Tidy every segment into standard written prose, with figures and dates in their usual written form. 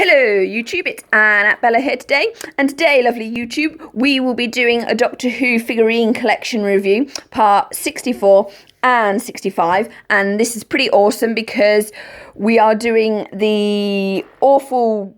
Hello YouTube, it's Anna Bella here today, and today, lovely YouTube, we will be doing a Doctor Who figurine collection review, part 64 and 65, and this is pretty awesome because we are doing the awful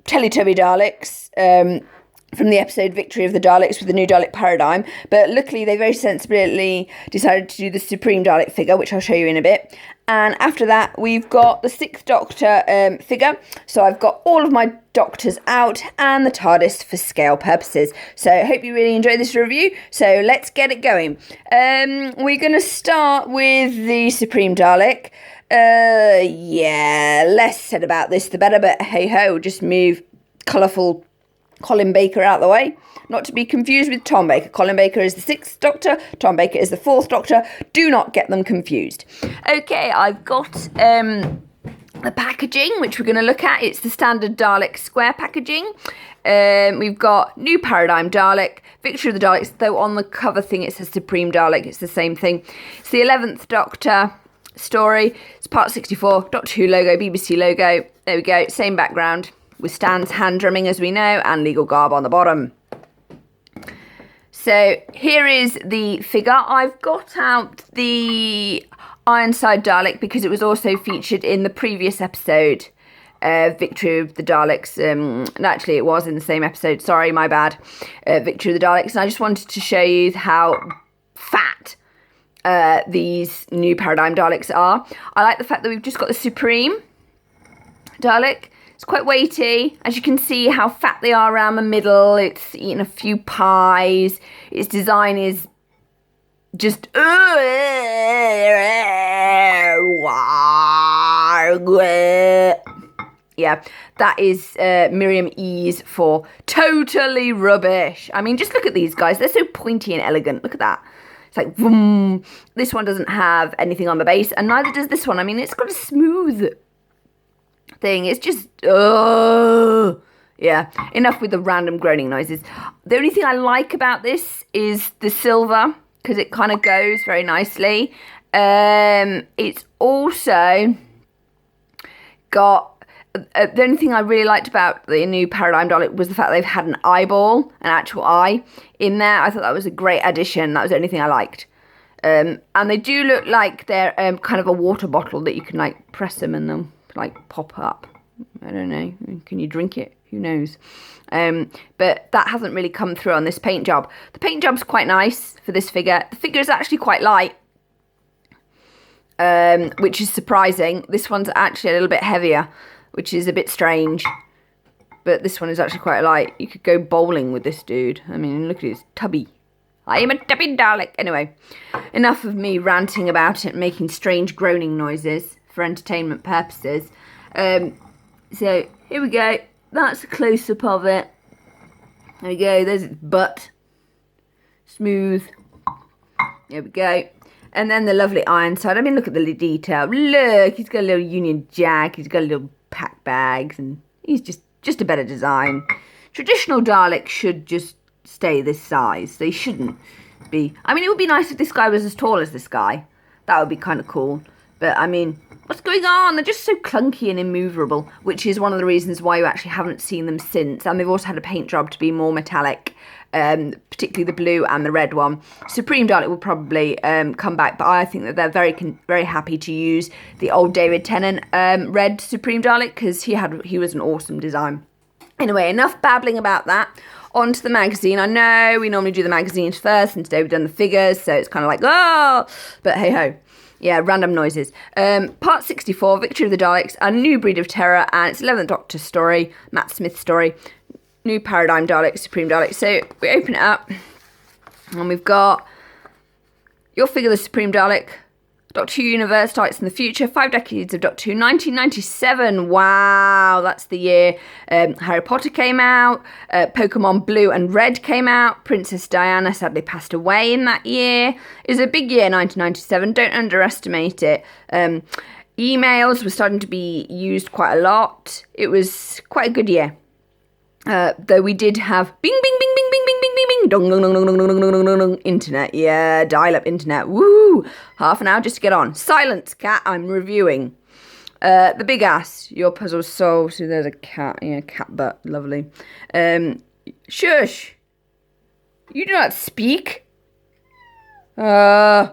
Teletubby Daleks, from the episode Victory of the Daleks with the New Dalek Paradigm, but luckily they very sensibly decided to do the Supreme Dalek figure, which I'll show you in a bit. And after that, we've got the 6th Doctor figure. So I've got all of my Doctors out and the TARDIS for scale purposes. So I hope you really enjoy this review. So let's get it going. We're going to start with the Supreme Dalek. Yeah, less said about this the better, but hey ho, just move colourful Colin Baker out of the way. Not to be confused with Tom Baker. Colin Baker is the 6th Doctor. Tom Baker is the 4th Doctor. Do not get them confused. Okay, I've got the packaging, which we're going to look at. It's the standard Dalek square packaging. We've got New Paradigm Dalek, Victory of the Daleks, though on the cover thing it says Supreme Dalek. It's the same thing. It's the 11th Doctor story. It's part 64. Doctor Who logo, BBC logo. There we go. Same background, with Stan's hand drumming, as we know, and legal garb on the bottom. So here is the figure. I've got out the Ironside Dalek because it was also featured in the previous episode, Victory of the Daleks. Actually, it was in the same episode. Sorry, my bad. Victory of the Daleks. And I just wanted to show you how fat these New Paradigm Daleks are. I like the fact that we've just got the Supreme Dalek. It's quite weighty. As you can see how fat they are around the middle. It's eaten a few pies. Its design is just... Yeah, that is Miriam E's for totally rubbish. I mean, just look at these guys. They're so pointy and elegant. Look at that. It's like, vroom. This one doesn't have anything on the base, and neither does this one. I mean, it's got a smooth thing. It's just yeah, enough with the random groaning noises. The only thing I like about this is the silver, because it kind of goes very nicely. It's also got the only thing I really liked about the New Paradigm Dalek was the fact they've had an eyeball, an actual eye in there. I thought that was a great addition. That was the only thing I liked. And they do look like they're kind of a water bottle that you can like press them and they'll like pop up. I don't know. Can you drink it? Who knows? But that hasn't really come through on this paint job. The paint job's quite nice for this figure. The figure is actually quite light, which is surprising. This one's actually a little bit heavier, which is a bit strange. But this one is actually quite light. You could go bowling with this dude. I mean, look at his tubby. I am a tubby Dalek. Anyway, enough of me ranting about it and making strange groaning noises for entertainment purposes. So here we go. That's a close-up of it. There we go. There's its butt. Smooth. There we go. And then the lovely Ironside. I mean, look at the detail. Look, he's got a little Union Jack. He's got a little pack bags, and he's just a better design. Traditional Daleks should just stay this size. They shouldn't be. I mean, it would be nice if this guy was as tall as this guy. That would be kind of cool. But I mean, what's going on? They're just so clunky and immovable, which is one of the reasons why you actually haven't seen them since. And they've also had a paint job to be more metallic, particularly the blue and the red one. Supreme Dalek will probably come back, but I think that they're very happy to use the old David Tennant red Supreme Dalek because he was an awesome design. Anyway, enough babbling about that. On to the magazine. I know we normally do the magazines first, and today we've done the figures, so it's kind of like, oh, but hey ho. Yeah, random noises. Part 64, Victory of the Daleks, a new breed of terror, and it's 11th Doctor story, Matt Smith story, New Paradigm Dalek, Supreme Dalek. So we open it up, and we've got your figure, the Supreme Dalek. Doctor Who universe starts in the future. 5 decades of Doctor Who. 1997. Wow, that's the year Harry Potter came out. Pokemon Blue and Red came out. Princess Diana sadly passed away in that year. It was a big year, 1997. Don't underestimate it. Emails were starting to be used quite a lot. It was quite a good year. Though we did have bing, bing, bing, bing, bing, bing, bing, bing, bing, dong, dong, dong, dong, dong, dong, dong, dong, dong, internet. Yeah, dial-up internet. Woo! Half an hour just to get on. Silence, cat. I'm reviewing. The big ass, your puzzle's solved. So there's a cat, cat butt, lovely. Shush! You do not speak. Yes.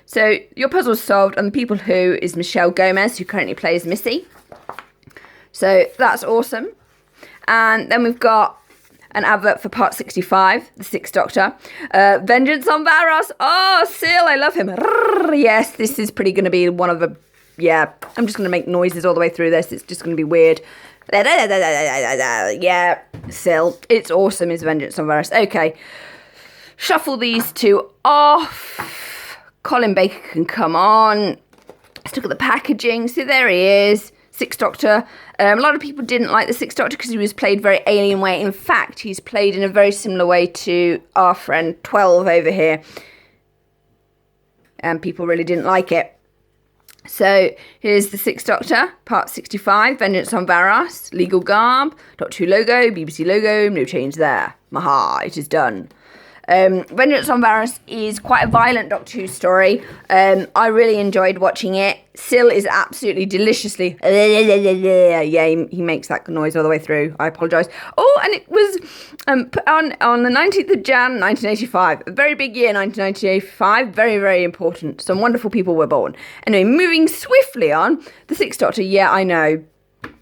So your puzzle's solved, and the people who is Michelle Gomez, who currently plays Missy. So that's awesome. And then we've got an advert for part 65, the Sixth Doctor. Vengeance on Varos. Oh, Sil, I love him. Yes, this is pretty going to be one of the... Yeah, I'm just going to make noises all the way through this. It's just going to be weird. Yeah, Sil. It's awesome, his Vengeance on Varos. Okay. Shuffle these two off. Colin Baker can come on. Let's look at the packaging. So there he is. Sixth Doctor. A lot of people didn't like the Sixth Doctor because he was played very alien way. In fact, he's played in a very similar way to our friend 12 over here. And people really didn't like it. So here's the Sixth Doctor, part 65, Vengeance on Varos, legal garb, Doctor Who logo, BBC logo, no change there. Maha, it is done. Vengeance on Varos is quite a violent Doctor Who story. I really enjoyed watching it. Sil is absolutely deliciously... Yeah, he makes that noise all the way through. I apologise. Oh, and it was on the 19th of Jan, 1985. A very big year, 1985. Very, very important. Some wonderful people were born. Anyway, moving swiftly on. The Sixth Doctor, yeah, I know.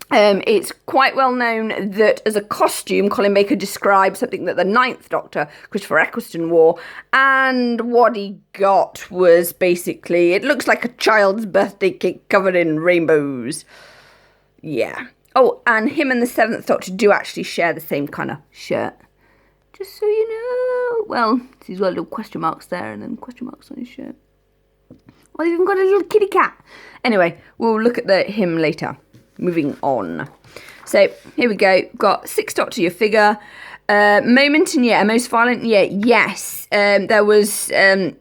It's quite well known that as a costume, Colin Baker described something that the Ninth Doctor, Christopher Eccleston, wore, and what he got was basically, it looks like a child's birthday cake covered in rainbows. Yeah. Oh, and him and the Seventh Doctor do actually share the same kind of shirt. Just so you know. Well, he's got little question marks there and then question marks on his shirt. Well, he's even got a little kitty cat. Anyway, we'll look at him later. Moving on. So here we go. Got Sixth Doctor, your figure. Moment in year, most violent year. Yes. There was it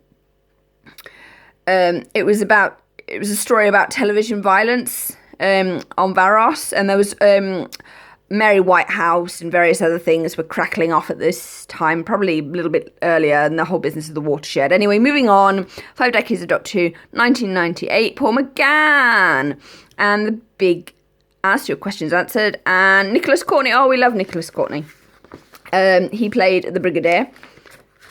was a story about television violence on Varos, and there was Mary Whitehouse and various other things were crackling off at this time, probably a little bit earlier, and the whole business of the watershed. Anyway, moving on. 5 Decades of Doctor Who, 1998. Paul McGann. And the big asked your questions answered. And Nicholas Courtney. Oh, we love Nicholas Courtney. He played the Brigadier.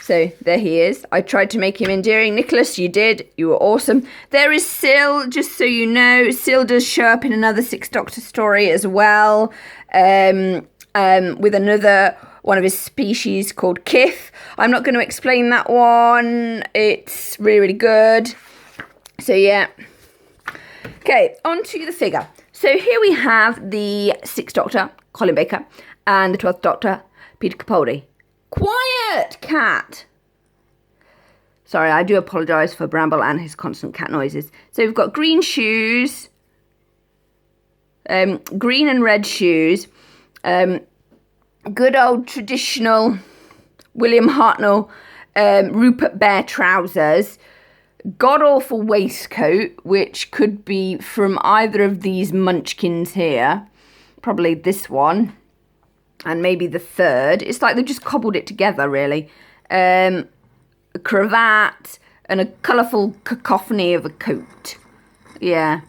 So there he is. I tried to make him endearing. Nicholas, you did. You were awesome. There is Sil, just so you know. Sil does show up in another Sixth Doctor story as well. With another one of his species called Kith. I'm not going to explain that one. It's really, really good. So yeah. Okay, on to the figure. So here we have the Sixth Doctor, Colin Baker, and the 12th Doctor, Peter Capaldi. Quiet, cat! Sorry, I do apologise for Bramble and his constant cat noises. So we've got green shoes, green and red shoes, good old traditional William Hartnell Rupert Bear trousers, god-awful waistcoat, which could be from either of these munchkins here. Probably this one. And maybe the third. It's like they've just cobbled it together, really. A cravat and a colourful cacophony of a coat. Yeah.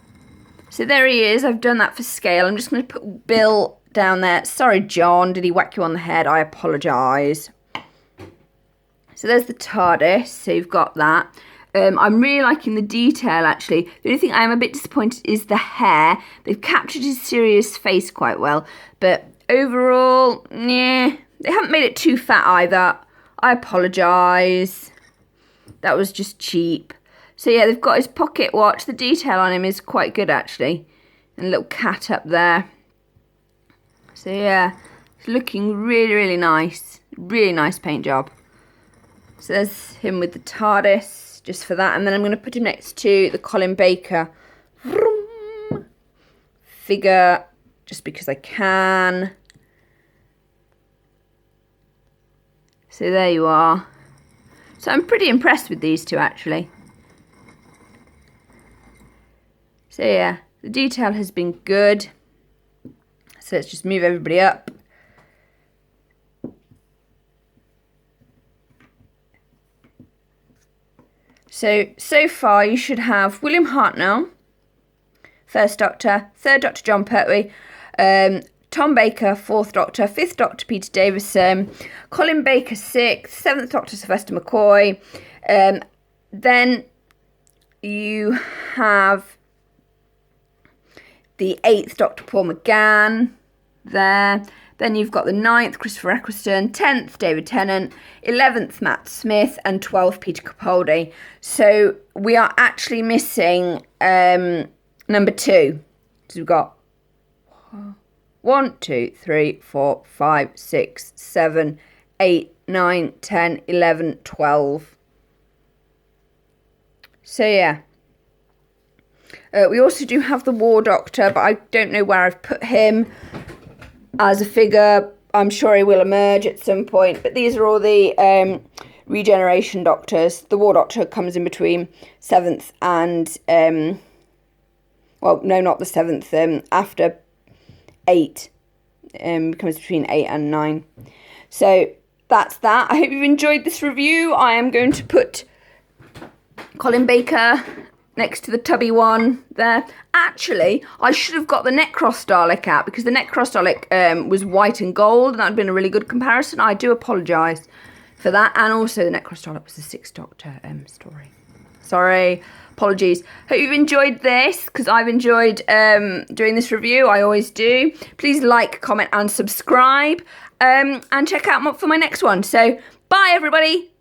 So there he is. I've done that for scale. I'm just going to put Bill down there. Sorry, John. Did he whack you on the head? I apologise. So there's the TARDIS. So you've got that. I'm really liking the detail, actually. The only thing I am a bit disappointed is the hair. They've captured his serious face quite well. But overall, yeah, they haven't made it too fat either. I apologise. That was just cheap. So yeah, they've got his pocket watch. The detail on him is quite good, actually. And a little cat up there. So yeah, it's looking really, really nice. Really nice paint job. So there's him with the TARDIS. Just for that, and then I'm going to put him next to the Colin Baker figure, just because I can. So there you are. So I'm pretty impressed with these two, actually. So yeah, the detail has been good. So let's just move everybody up. So So far you should have William Hartnell, First Doctor, Third Doctor John Pertwee, Tom Baker, Fourth Doctor, Fifth Doctor Peter Davison, Colin Baker, Sixth, Seventh Doctor Sylvester McCoy. Then you have the Eighth Doctor Paul McGann there. Then you've got the 9th, Christopher Eccleston, 10th, David Tennant, 11th, Matt Smith, and 12th, Peter Capaldi. So we are actually missing number 2. So we've got 1, 2, 3, 4, 5, 6, 7, 8, 9, 10, 11, 12. So yeah. We also do have the War Doctor, but I don't know where I've put him as a figure. I'm sure he will emerge at some point. But these are all the regeneration doctors. The War Doctor comes in between 7th and... well, no, not the 7th. After 8. Comes between 8 and 9. So that's that. I hope you've enjoyed this review. I am going to put Colin Baker next to the tubby one there. Actually, I should have got the Necros Dalek out, because the Necros Dalek was white and gold, and that would have been a really good comparison. I do apologise for that. And also the Necros Dalek was the 6th Doctor story. Sorry, apologies. Hope you've enjoyed this, because I've enjoyed doing this review. I always do. Please like, comment and subscribe, and check out for my next one. So, bye everybody.